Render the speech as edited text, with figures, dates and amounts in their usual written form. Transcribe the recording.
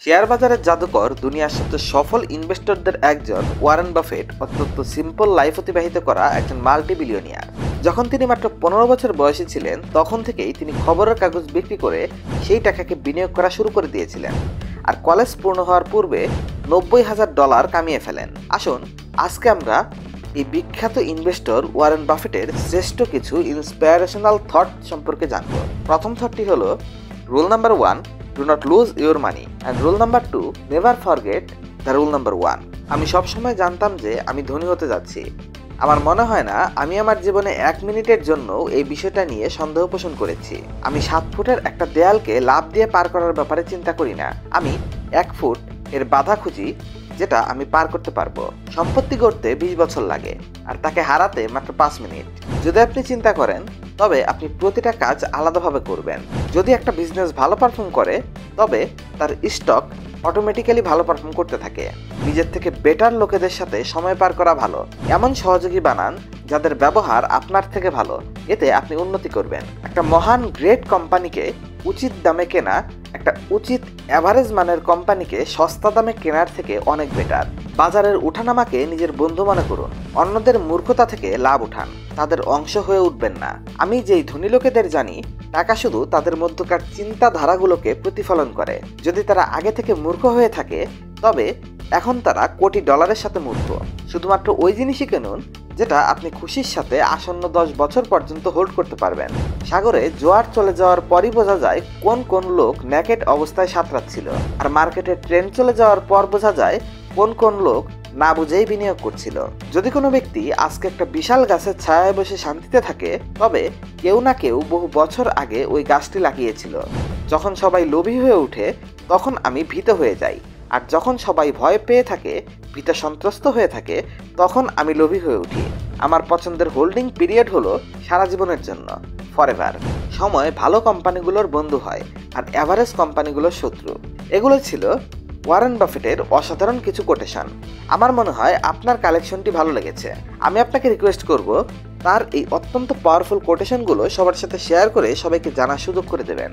Share বাজারের জাদুকর দুনিয়ার সবচেয়ে সফল ইনভেস্টরদের একজন ওয়ারেন বাফেট অত্যন্ত সিম্পল লাইফ অতিবাহিত করা একজন মাল্টি বিলিয়নিয়ার। যখন তিনি মাত্র 15 বছর বয়সী ছিলেন তখন থেকেই তিনি খবরের কাগজ বিক্রি করে সেই টাকাকে বিনিয়োগ করা শুরু করে দিয়েছিলেন, আর কলেজ পূর্ণ হওয়ার পূর্বে $90,000 কামিয়ে ফেলেন। আসুন আজকে আমরা এই বিখ্যাত ইনভেস্টর ওয়ারেন বাফেটের শ্রেষ্ঠ কিছু ইন্সপিরেশনাল থট সম্পর্কে জানব। প্রথম থটটি হলো, rule number 1, do not lose your money, and rule number 2, never forget the rule number 1. আমি সবসময় জানতাম যে আমি ধনী হতে যাচ্ছি। আমার মনে হয় না আমি আমার জীবনে 1 মিনিটের জন্য এই বিষয়টা নিয়ে সন্দেহ পোষণ করেছি। আমি 7 ফুটের একটা দেয়ালকে লাফ দিয়ে পার করার ব্যাপারে চিন্তা করি না। আমি 1 ফুট এর বাধা খুঁজি যেটা আমি পার করতে পারবো। সম্পত্তি গড়তে 20 বছর লাগে আর তাকে হারাতে মাত্র 5 মিনিট। যদি আপনি চিন্তা করেন তবে আপনি প্রতিটা কাজ আলাদাভাবে করবেন। যদি একটা বিজনেস ভালো পারফর্ম করে তবে তার স্টক অটোমেটিক্যালি ভালো পারফর্ম করতে থাকে। নিজের থেকে বেটার লোকেদের সাথে সময় পার করা ভালো। এমন সহযোগী বানান যাদের ব্যবহার আপনার থেকে ভালো, এতে আপনি উন্নতি করবেন। একটা মহান গ্রেট কোম্পানিকে উচিত দামে কেনা একটা উচিত অ্যাভারেজ মানের কোম্পানিকে সস্তা দামে কেনার থেকে অনেক বেটার। বাজারের উঠানামাকে নিজের বন্ধু মনে করুন, অন্যদের মূর্খতা থেকে লাভ উঠান, তাদের অংশ হয়ে উঠবেন না। আমি যেই ধনী লোকেদের জানি টাকা শুধু তাদের মধ্যকার চিন্তাধারাগুলোকে প্রতিফলন করে। যদি তারা আগে থেকে মূর্খ হয়ে থাকে তবে এখন তারা কোটি ডলারের সাথে মূর্খ। শুধুমাত্র ওই জিনিসই কিনুন যেটা আপনি খুশির সাথে আসন্ন 10 বছর পর্যন্ত হোল্ড করতে পারবেন। সাগরে জোয়ার চলে যাওয়ার পরই বোঝা যায় কোন কোন লোক নেকেড অবস্থায় সাঁতরাচ্ছিল, আর মার্কেটে ট্রেন্ড চলে যাওয়ার পর বোঝা যায় কোন কোন লোক না বুঝেই বিনিয়োগ করছিল। যদি কোনো ব্যক্তি আজকে একটা বিশাল গাছের ছায়ায় বসে শান্তিতে থাকে তবে কেউ না কেউ বহু বছর আগে ওই গাছটি লাগিয়েছিল। যখন সবাই লোভী হয়ে ওঠে তখন আমি ভীত হয়ে যাই, আর যখন সবাই ভয় পেয়ে থাকে, ভীত সন্ত্রস্ত হয়ে থাকে, তখন আমি লোভী হয়ে উঠি। আমার পছন্দের হোল্ডিং পিরিয়ড হলো সারা জীবনের জন্য, ফরএভার। সময় ভালো কোম্পানিগুলোর বন্ধু হয় আর অ্যাভারেজ কোম্পানিগুলোর শত্রু। এগুলো ছিল ওয়ারেন বাফেটের অসাধারণ কিছু কোটেশন। আমার মনে হয় আপনার কালেকশনটি ভালো লেগেছে। আমি আপনাকে রিকোয়েস্ট করব তার এই অত্যন্ত পাওয়ারফুল কোটেশনগুলো সবার সাথে শেয়ার করে সবাইকে জানার সুযোগ করে দেবেন।